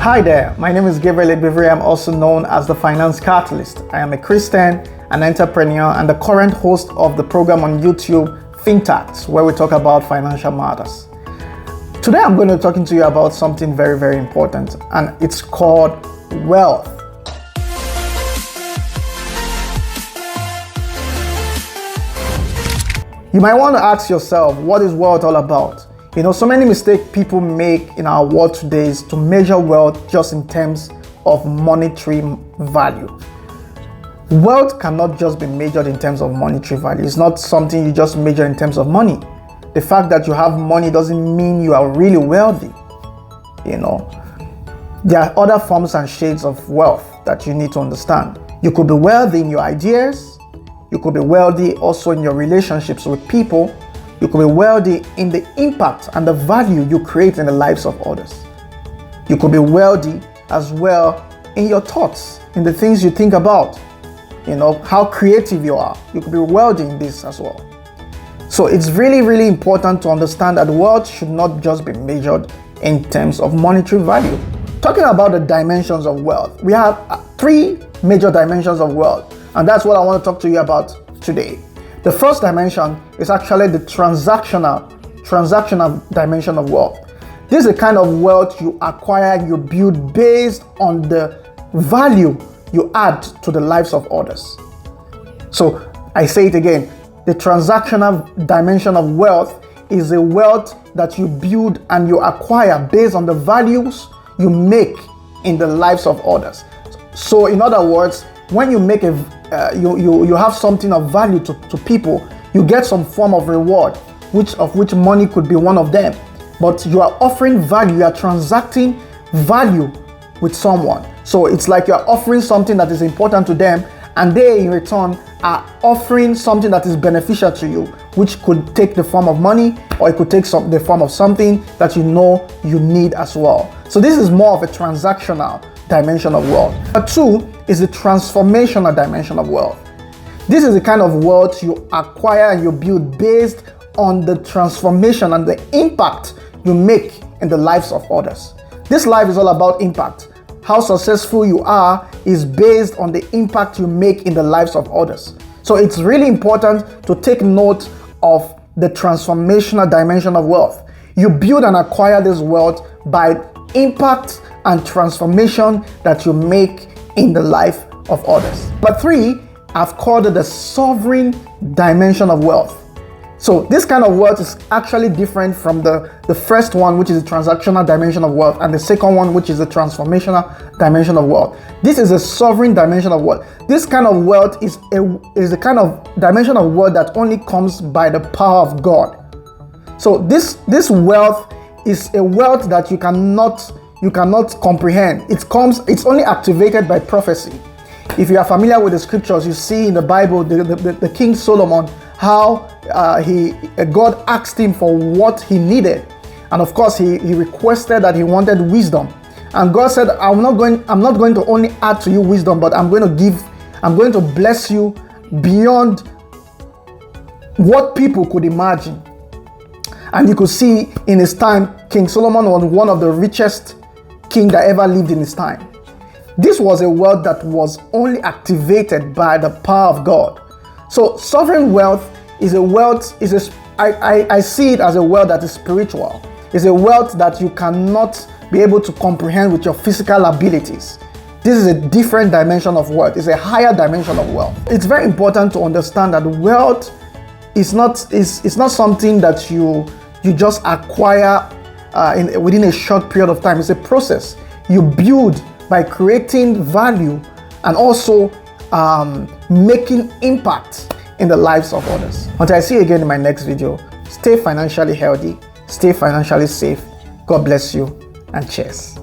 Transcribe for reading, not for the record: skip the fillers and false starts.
Hi there, my name is Gabriel Ebivri. I'm also known as the Finance Catalyst. I am a Christian, an entrepreneur, and the current host of the program on YouTube, Fintacts, where we talk about financial matters. Today I'm going to be talking to you about something very, very important, and it's called wealth. You might want to ask yourself, what is wealth all about? You know, so many mistakes people make in our world today is to measure wealth just in terms of monetary value. Wealth cannot just be measured in terms of monetary value. It's not something you just measure in terms of money. The fact that you have money doesn't mean you are really wealthy. You know, there are other forms and shades of wealth that you need to understand. You could be wealthy in your ideas. You could be wealthy also in your relationships with people. You could be wealthy in the impact and the value you create in the lives of others. You could be wealthy as well in your thoughts, in the things you think about, you know, how creative you are. You could be wealthy in this as well. So it's really, really important to understand that wealth should not just be measured in terms of monetary value. Talking about the dimensions of wealth, we have three major dimensions of wealth, and that's what I want to talk to you about today. The first dimension is actually the transactional dimension of wealth. This is the kind of wealth you acquire and you build based on the value you add to the lives of others. So I say it again, the transactional dimension of wealth is a wealth that you build and you acquire based on the values you make in the lives of others. So in other words, when you make you have something of value to people, you get some form of reward, which money could be one of them. But you are offering value, you are transacting value with someone. So it's like you are offering something that is important to them, and they in return are offering something that is beneficial to you, which could take the form of money, or it could take the form of something that you know you need as well. So this is more of a transactional dimension of wealth. Number two is the transformational dimension of wealth. This is the kind of wealth you acquire and you build based on the transformation and the impact you make in the lives of others. This life is all about impact. How successful you are is based on the impact you make in the lives of others. So it's really important to take note of the transformational dimension of wealth. You build and acquire this wealth by impact and transformation that you make in the life of others. But three, I've called it the sovereign dimension of wealth. So this kind of wealth is actually different from the first one, which is the transactional dimension of wealth, and the second one, which is the transformational dimension of wealth. This is a sovereign dimension of wealth. This kind of wealth is the kind of dimension of wealth that only comes by the power of God. So this wealth is a wealth that you cannot comprehend. It's only activated by prophecy. If you are familiar with the scriptures, you see in the Bible the King Solomon, how God asked him for what he needed, and of course he requested that he wanted wisdom, and God said, I'm not going to only add to you wisdom, but I'm going to bless you beyond what people could imagine. And you could see in his time, King Solomon was one of the richest king that ever lived in his time. This was a wealth that was only activated by the power of God. So sovereign wealth is a wealth, I see it as a wealth that is spiritual. It's a wealth that you cannot be able to comprehend with your physical abilities. This is a different dimension of wealth. It's a higher dimension of wealth. It's very important to understand that wealth is not something that you just acquire within a short period of time. It's a process you build by creating value and also making impact in the lives of others. Until I see you again in my next video, stay financially healthy, stay financially safe. God bless you, and cheers.